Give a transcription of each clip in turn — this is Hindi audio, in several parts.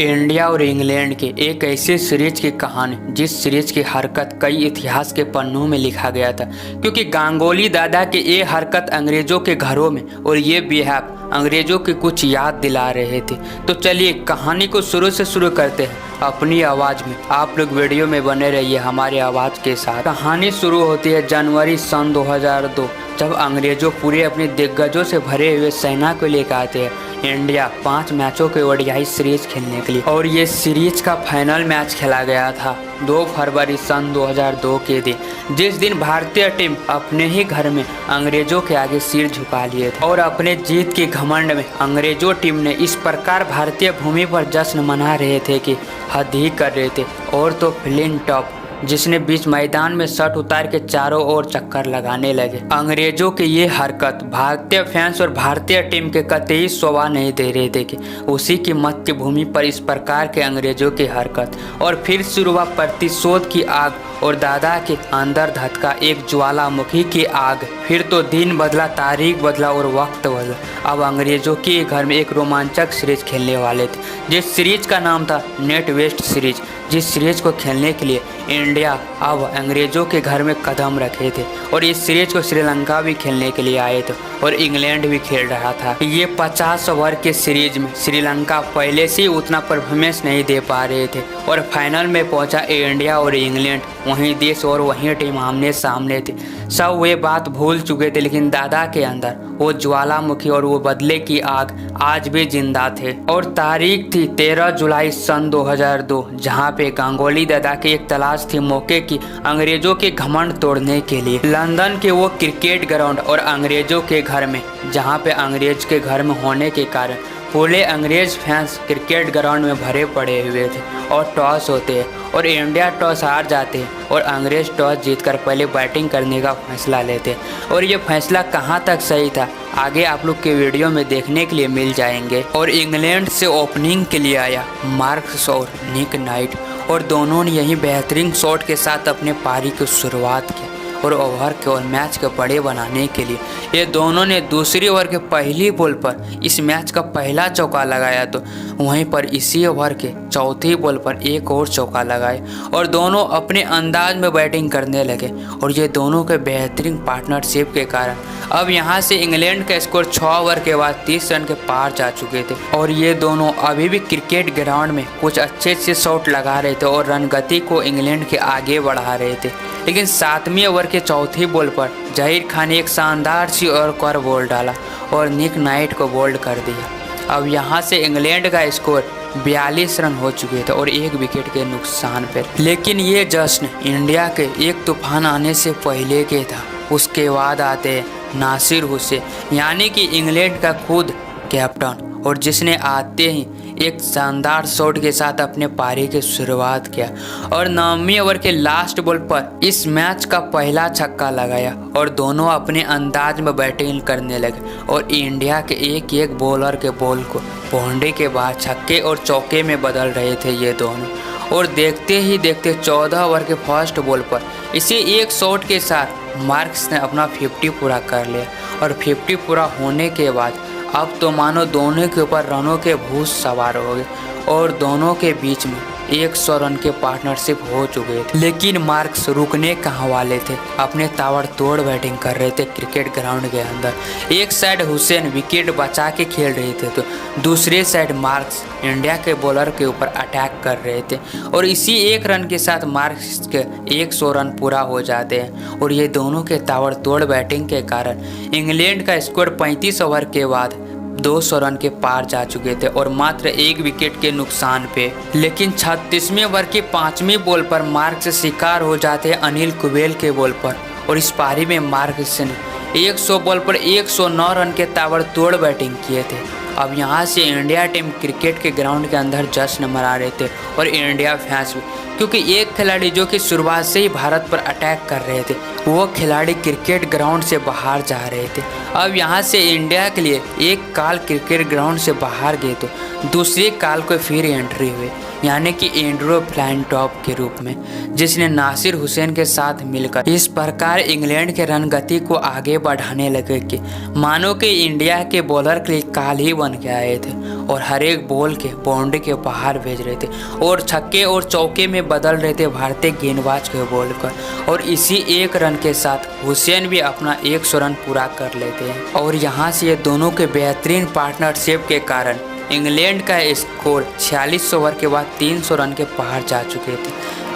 इंडिया और इंग्लैंड के एक ऐसे सीरीज की कहानी जिस सीरीज की हरकत कई इतिहास के पन्नों में लिखा गया था, क्योंकि गांगुली दादा के ये हरकत अंग्रेजों के घरों में और ये बिहेव अंग्रेजों की कुछ याद दिला रहे थे। तो चलिए कहानी को शुरू से शुरू करते हैं अपनी आवाज़ में। आप लोग वीडियो में बने रहिए हमारी आवाज़ के साथ। कहानी शुरू होती है जनवरी सन 2002, जब अंग्रेजों पूरे अपने दिग्गजों से भरे हुए सेना को लेकर आते हैं इंडिया 5 मैचों के ओडीआई सीरीज खेलने के लिए। और ये सीरीज का फाइनल मैच खेला गया था 2 फरवरी सन 2002 के दिन, जिस दिन भारतीय टीम अपने ही घर में अंग्रेजों के आगे सिर झुका लिए थे। और अपने जीत के घमंड में अंग्रेजों टीम ने इस प्रकार भारतीय भूमि पर जश्न मना रहे थे कि हद ही कर रहे थे। और तो फ्लिंटॉप जिसने बीच मैदान में शर्ट उतार के चारों ओर चक्कर लगाने लगे। अंग्रेजों की ये हरकत भारतीय फैंस और भारतीय टीम के कतई शोभा नहीं दे रहे थे कि उसी की मध्य भूमि पर इस प्रकार के अंग्रेजों की हरकत। और फिर शुरू हुआ प्रतिशोध की आग और दादा के अंदर धधका एक ज्वालामुखी की आग। फिर तो दिन बदला, तारीख बदला और वक्त बदला। अब अंग्रेजों के घर में एक रोमांचक सीरीज खेलने वाले थे, जिस सीरीज का नाम था नेट वेस्ट सीरीज। जिस सीरीज को खेलने के लिए इंडिया अब अंग्रेजों के घर में कदम रखे थे। और इस सीरीज को श्रीलंका भी खेलने के लिए आए थे और इंग्लैंड भी खेल रहा था। ये 50 ओवर के सीरीज में श्रीलंका पहले से ही उतना परफॉर्मेंस नहीं दे पा रहे थे और फाइनल में पहुंचा इंडिया और इंग्लैंड। वहीं देश और वहीं टीम आमने सामने थे। सब वे बात भूल चुके थे, लेकिन दादा के अंदर वो ज्वालामुखी और वो बदले की आग आज भी जिंदा थे। और तारीख थी 13 जुलाई सन 2002, जहां पे गांगुली दादा की एक तलाश थी मौके की अंग्रेजों के घमंड तोड़ने के लिए। लंदन के वो क्रिकेट ग्राउंड और अंग्रेजों के घर में, जहां पे अंग्रेज के घर में होने के कारण पूरे अंग्रेज फैंस क्रिकेट ग्राउंड में भरे पड़े हुए थे। और टॉस होते हैं और इंडिया टॉस हार जाते हैं और अंग्रेज टॉस जीतकर पहले बैटिंग करने का फैसला लेते हैं। और ये फैसला कहां तक सही था आगे आप लोग के वीडियो में देखने के लिए मिल जाएंगे। और इंग्लैंड से ओपनिंग के लिए आया मार्कस और निक नाइट, और दोनों ने यही बेहतरीन शॉट के साथ अपने पारी की शुरुआत की। और ओवर के और मैच को बड़े बनाने के लिए ये दोनों ने दूसरी ओवर के पहली बॉल पर इस मैच का पहला चौका लगाया, तो वहीं पर इसी ओवर के चौथी बॉल पर एक और चौका लगाए और दोनों अपने अंदाज में बैटिंग करने लगे। और ये दोनों के बेहतरीन पार्टनरशिप के कारण अब यहाँ से इंग्लैंड का स्कोर 6 ओवर के बाद 30 रन के पार जा चुके थे। और ये दोनों अभी भी क्रिकेट ग्राउंड में कुछ अच्छे से शॉट लगा रहे थे और रन गति को इंग्लैंड के आगे बढ़ा रहे थे। लेकिन 7वीं ओवर के चौथी बॉल पर जहीर खान ने एक शानदार सी और बॉल डाला और निक नाइट को बोल्ड कर दिया। अब यहाँ से इंग्लैंड का स्कोर 42 रन हो चुके थे और 1 विकेट के नुकसान पर। लेकिन ये जश्न इंडिया के एक तूफान आने से पहले के था। उसके बाद आते हैं नासिर हुसैन, यानी कि इंग्लैंड का खुद कैप्टन, और जिसने आते ही एक शानदार शॉट के साथ अपने पारी की शुरुआत किया और 9वीं ओवर के लास्ट बॉल पर इस मैच का पहला छक्का लगाया। और दोनों अपने अंदाज में बैटिंग करने लगे और इंडिया के एक एक बॉलर के बॉल को बाउंड्री के बाद छक्के और चौके में बदल रहे थे ये दोनों। और देखते ही देखते 14 ओवर के फर्स्ट बॉल पर इसी एक शॉट के साथ मार्क्स ने अपना 50 पूरा कर लिया। और 50 पूरा होने के बाद अब तो मानो दोनों के ऊपर रनों के भूत सवार हो गए और दोनों के बीच में 100 रन के पार्टनरशिप हो चुके थे। लेकिन मार्क्स रुकने कहाँ वाले थे, अपने ताबड़तोड़ बैटिंग कर रहे थे क्रिकेट ग्राउंड के अंदर। एक साइड हुसैन विकेट बचा के खेल रहे थे, तो दूसरे साइड मार्क्स इंडिया के बॉलर के ऊपर अटैक कर रहे थे। और इसी 1 रन के साथ मार्क्स के 100 रन पूरा हो जाते हैं। और ये दोनों के ताबड़तोड़ बैटिंग के कारण इंग्लैंड का स्कोर 35 ओवर के बाद 200 रन के पार जा चुके थे और मात्र 1 विकेट के नुकसान पे। लेकिन 36वें ओवर की 5वीं बॉल पर मार्क्स शिकार हो जाते हैं अनिल कुबेल के बॉल पर। और इस पारी में मार्क्स ने 100 बॉल पर 109 रन के ताबड़तोड़ बैटिंग किए थे। अब यहाँ से इंडिया टीम क्रिकेट के ग्राउंड के अंदर जश्न मना रहे थे और इंडिया फैंस भी, क्योंकि एक खिलाड़ी जो कि शुरुआत से ही भारत पर अटैक कर रहे थे, वो खिलाड़ी क्रिकेट ग्राउंड से बाहर जा रहे थे। अब यहाँ से इंडिया के लिए एक काल क्रिकेट ग्राउंड से बाहर गए तो दूसरी काल को फिर एंट्री हुई, यानी कि एंड्रो फ्लिंटॉप के रूप में, जिसने नासिर हुसैन के साथ मिलकर इस प्रकार इंग्लैंड के रन गति को आगे बढ़ाने लगे कि मानो कि इंडिया के बॉलर के लिए काल ही बन के आए थे। और हर एक बॉल के बाउंड्री के बाहर भेज रहे थे और छक्के और चौके में बदल रहे थे भारतीय गेंदबाज के बॉल कर। और इसी एक रन के साथ हुसैन भी अपना 100 रन पूरा कर लेते हैं। और यहाँ से ये दोनों के बेहतरीन पार्टनरशिप के कारण इंग्लैंड का स्कोर 46 ओवर के बाद 300 रन के पार जा चुके थे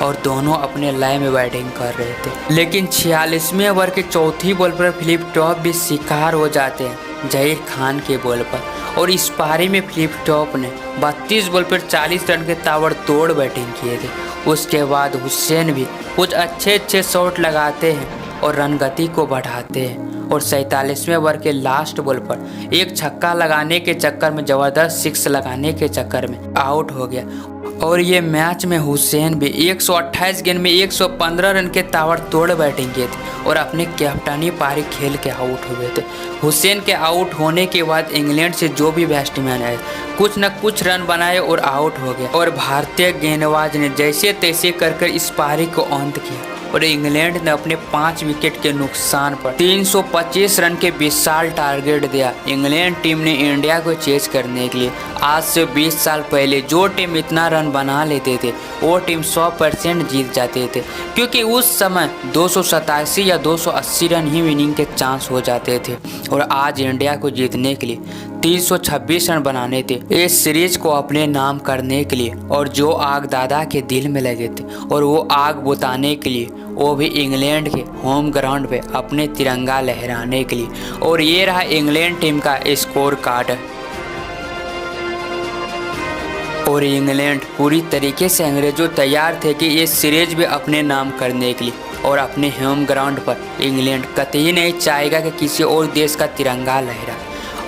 और दोनों अपने लय में बैटिंग कर रहे थे। लेकिन 46वें ओवर के चौथी बॉल पर फिलिप टॉप भी शिकार हो जाते हैं जहीर खान के बॉल पर और इस पारी में फिलिप टॉप ने 32 बॉल पर 40 रन के ताबड़तोड़ बैटिंग किए थे। उसके बाद हुसैन भी कुछ अच्छे शॉट लगाते हैं और रन गति को बढ़ाते हैं और 47वें ओवर के लास्ट बॉल पर एक छक्का लगाने के चक्कर में जबरदस्त 6 लगाने के चक्कर में आउट हो गया। और ये मैच में हुसैन भी 128 गेंद में 115 रन के ताबड़तोड़ बैटिंग किए थे और अपने कैप्टनी पारी खेल के आउट हुए थे। हुसैन के आउट होने के बाद इंग्लैंड से जो भी बैट्समैन आए कुछ न कुछ रन बनाए और आउट हो गए और भारतीय गेंदबाज ने जैसे तैसे कर इस पारी को अंत किया और इंग्लैंड ने अपने 5 विकेट के नुकसान पर 325 रन के विशाल टारगेट दिया। इंग्लैंड टीम ने इंडिया को चेज करने के लिए आज से 20 साल पहले जो टीम इतना रन बना लेते थे वो टीम 100% जीत जाते थे, क्योंकि उस समय 287 या 280 रन ही विनिंग के चांस हो जाते थे और आज इंडिया को जीतने के लिए 326 रन बनाने थे इस सीरीज को अपने नाम करने के लिए। और जो आग दादा के दिल में लगे थे और वो आग बुताने के लिए, वो भी इंग्लैंड के होम ग्राउंड पे अपने तिरंगा लहराने के लिए। और ये रहा इंग्लैंड टीम का स्कोर कार्ड। और इंग्लैंड पूरी तरीके से अंग्रेजों तैयार थे कि ये सीरीज भी अपने नाम करने के लिए और अपने होम ग्राउंड पर इंग्लैंड कतई नहीं चाहेगा कि किसी और देश का तिरंगा लहरा।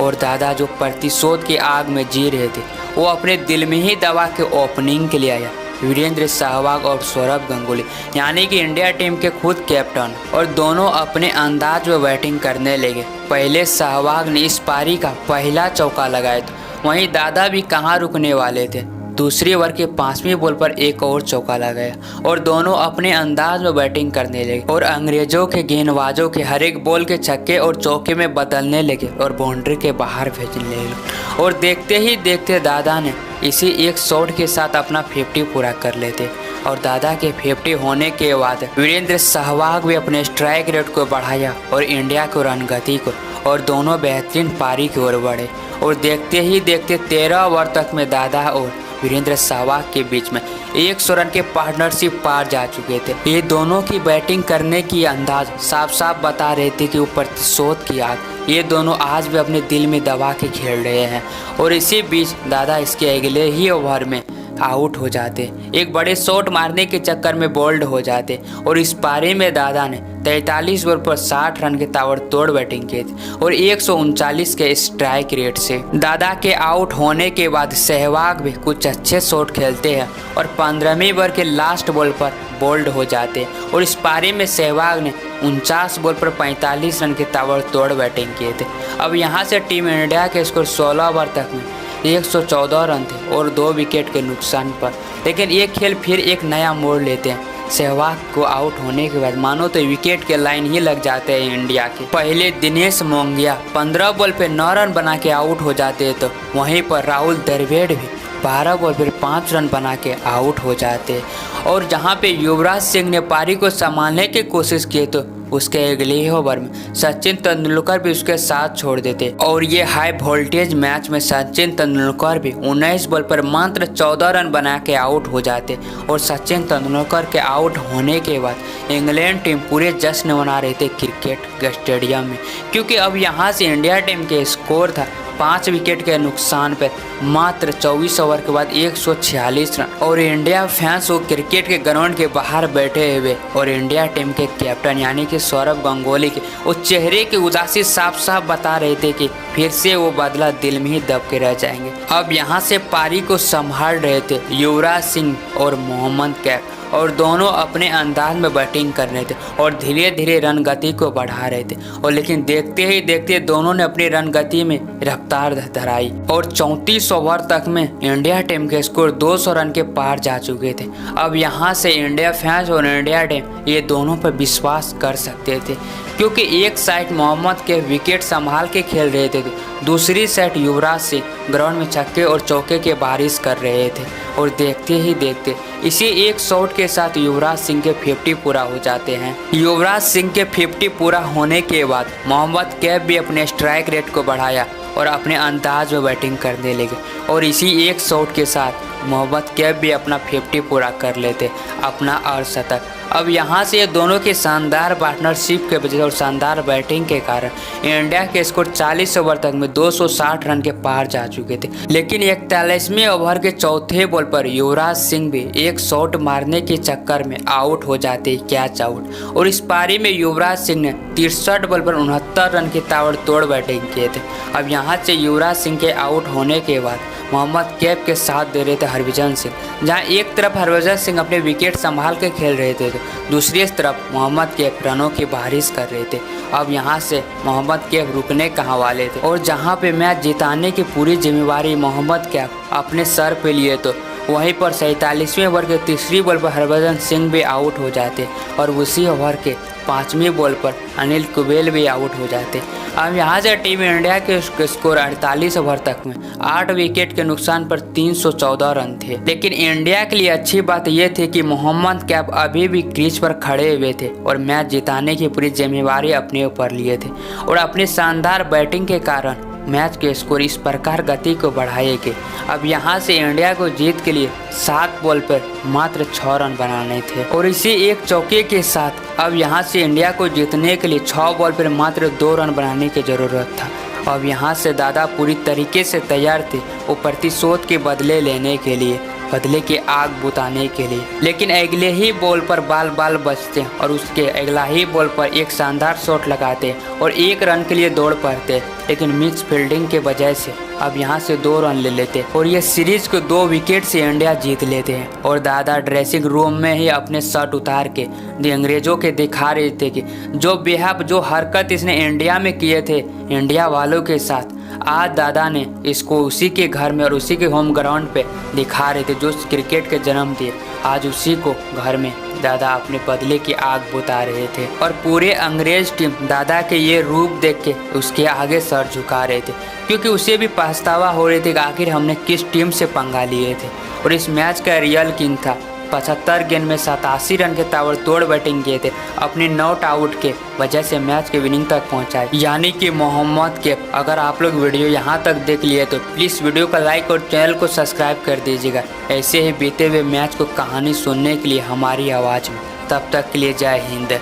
और दादा जो प्रतिशोध की आग में जी रहे थे वो अपने दिल में ही दबा के ओपनिंग के लिए आया वीरेंद्र सहवाग और सौरभ गांगुली, यानी कि इंडिया टीम के खुद कैप्टन। और दोनों अपने अंदाज में बैटिंग करने लगे। पहले सहवाग ने इस पारी का पहला चौका लगाया था, वहीं दादा भी कहाँ रुकने वाले थे। दूसरी ओवर के 5वीं बॉल पर एक और चौका लगाया और दोनों अपने अंदाज में बैटिंग करने लगे और अंग्रेजों के गेंदबाजों के हर एक बॉल के छक्के और चौके में बदलने लगे और बाउंड्री के बाहर भेजने लगे। और देखते ही देखते दादा ने इसी एक शॉट के साथ अपना 50 पूरा कर लेते और दादा के 50 होने के बाद वीरेंद्र सहवाग भी अपने स्ट्राइक रेट को बढ़ाया और इंडिया को रन गति को, और दोनों बेहतरीन पारी की ओर बढ़े। और देखते ही देखते 13 ओवर तक में दादा और वीरेंद्र सहवाग के बीच में 100 रन के पार्टनरशिप पार जा चुके थे। ये दोनों की बैटिंग करने की अंदाज साफ साफ बता रहे थे कि वो प्रतिशोध की आग ये दोनों आज भी अपने दिल में दबा के खेल रहे हैं। और इसी बीच दादा इसके अगले ही ओवर में आउट हो जाते, एक बड़े शॉट मारने के चक्कर में बोल्ड हो जाते और इस पारी में दादा ने 43 ओवर पर 60 रन के ताबड़तोड़ बैटिंग की थी और 139 के स्ट्राइक रेट से। दादा के आउट होने के बाद सहवाग भी कुछ अच्छे शॉट खेलते हैं और 15वीं ओवर के लास्ट बॉल पर बोल्ड हो जाते और इस पारी में सहवाग ने 49 बॉल पर 45 रन के ताबड़तोड़ बैटिंग किए थे। अब यहाँ से टीम इंडिया के स्कोर 16 ओवर तक में 114 रन थे और 2 विकेट के नुकसान पर। लेकिन ये खेल फिर एक नया मोड़ लेते हैं। सहवाग को आउट होने के बाद मानो तो विकेट के लाइन ही लग जाते हैं इंडिया के। पहले दिनेश मोंगिया 15 बॉल पे 9 रन बना के आउट हो जाते हैं, तो वहीं पर राहुल द्रविड़ भी 12 बॉल पर 5 रन बना के आउट हो जाते। और जहां पे युवराज सिंह ने पारी को संभालने की कोशिश की तो उसके अगले ही ओवर में सचिन तेंदुलकर भी उसके साथ छोड़ देते और ये हाई वोल्टेज मैच में सचिन तेंदुलकर भी 19 बॉल पर मात्र 14 रन बना के आउट हो जाते। और सचिन तेंदुलकर के आउट होने के बाद इंग्लैंड टीम पूरे जश्न मना रहे थे क्रिकेट स्टेडियम में, क्योंकि अब यहाँ से इंडिया टीम के स्कोर था 5 विकेट के नुकसान पर मात्र 24 ओवर के बाद 146 रन। और इंडिया फैंस वो क्रिकेट के ग्राउंड के बाहर बैठे हुए और इंडिया टीम के कैप्टन यानी कि सौरभ गांगुली के वो चेहरे की उदासी साफ साफ बता रहे थे कि फिर से वो बदला दिल में ही दब के रह जाएंगे। अब यहाँ से पारी को संभाल रहे थे युवराज सिंह और मोहम्मद कैफ और दोनों अपने अंदाज में बैटिंग कर रहे थे और धीरे धीरे रन गति को बढ़ा रहे थे। और लेकिन देखते ही देखते दोनों ने अपनी रन गति में रफ्तार रफ्तार धराई और 34 ओवर तक में इंडिया टीम के स्कोर 200 रन के पार जा चुके थे। अब यहाँ से इंडिया फैंस और इंडिया टीम ये दोनों पर विश्वास कर सकते थे, क्योंकि एक साइड मोहम्मद के विकेट संभाल के खेल रहे थे, दूसरी साइड युवराज सिंह ग्राउंड में छक्के और चौके के बारिश कर रहे थे। और देखते ही देखते इसी एक शॉट के साथ युवराज सिंह के 50 पूरा हो जाते हैं। युवराज सिंह के 50 पूरा होने के बाद मोहम्मद कैफ भी अपने स्ट्राइक रेट को बढ़ाया और अपने अंदाज में बैटिंग करने लगे और इसी एक शॉट के साथ मोहम्मद कैफ भी अपना 50 पूरा कर लेते, अपना अर्धशतक। अब यहाँ से ये दोनों की शानदार पार्टनरशिप के वजह और शानदार बैटिंग के कारण इंडिया के स्कोर 40 ओवर तक में 260 रन के पार जा चुके थे। लेकिन 41वें ओवर के चौथे बॉल पर युवराज सिंह भी एक शॉट मारने के चक्कर में आउट हो जाते, कैच आउट। और इस पारी में युवराज सिंह ने 63 बॉल पर 69 रन की ताबड़तोड़ बैटिंग किए थे। अब यहाँ से युवराज सिंह के आउट होने के बाद मोहम्मद कैफ के साथ दे रहे थे हरभजन सिंह। जहां एक तरफ हरभजन सिंह अपने विकेट संभाल के खेल रहे थे, दूसरी तरफ मोहम्मद कैफ रनों की बारिश कर रहे थे। अब यहां से मोहम्मद कैफ रुकने कहाँ वाले थे और जहां पे मैच जिताने की पूरी जिम्मेवारी मोहम्मद कैफ अपने सर पे लिए, तो वहीं पर 47वें ओवर के तीसरी बॉल पर हरभजन सिंह भी आउट हो जाते और उसी ओवर के 5वीं बॉल पर अनिल कुंबले भी आउट हो जाते। अब यहाँ से टीम इंडिया के स्कोर 48 ओवर तक में 8 विकेट के नुकसान पर 314 रन थे। लेकिन इंडिया के लिए अच्छी बात यह थी कि मोहम्मद कैफ अभी भी क्रीज पर खड़े हुए थे और मैच जिताने की पूरी जिम्मेवारी अपने ऊपर लिए थे और अपनी शानदार बैटिंग के कारण मैच के स्कोर इस प्रकार गति को बढ़ाए गए। अब यहाँ से इंडिया को जीत के लिए 7 बॉल पर मात्र 6 रन बनाने थे और इसी एक चौके के साथ अब यहाँ से इंडिया को जीतने के लिए 6 बॉल पर मात्र 2 रन बनाने की जरूरत था। अब यहाँ से दादा पूरी तरीके से तैयार थे वो प्रतिशोध के बदले लेने के लिए, बदले की आग बुताने के लिए। लेकिन अगले ही बॉल पर बाल बचते और उसके अगला ही बॉल पर एक शानदार शॉट लगाते और 1 रन के लिए दौड़ पड़ते, लेकिन मिक्स फील्डिंग के वजह से अब यहाँ से 2 रन ले लेते और ये सीरीज को 2 विकेट से इंडिया जीत लेते हैं। और दादा ड्रेसिंग रूम में ही अपने शर्ट उतार के अंग्रेजों के दिखा रहे थे कि जो हरकत इसने इंडिया में किए थे इंडिया वालों के साथ, आज दादा ने इसको उसी के घर में और उसी के होम ग्राउंड पे दिखा रहे थे, जो क्रिकेट के जन्म दिए। आज उसी को घर में दादा अपने बदले की आग बुता रहे थे और पूरे अंग्रेज टीम दादा के ये रूप देख के उसके आगे सर झुका रहे थे, क्योंकि उसे भी पछतावा हो रहे थे कि आखिर हमने किस टीम से पंगा लिए थे। और इस मैच का रियल किंग था, 75 गेंद में 87 रन के ताबड़तोड़ बैटिंग किए थे, अपनी नॉट आउट के वजह से मैच के विनिंग तक पहुंचाए, यानी कि मोहम्मद कैफ। अगर आप लोग वीडियो यहां तक देख लिए तो प्लीज़ वीडियो को लाइक और चैनल को सब्सक्राइब कर दीजिएगा, ऐसे ही बीते हुए मैच को कहानी सुनने के लिए हमारी आवाज़ में। तब तक के लिए जय हिंद।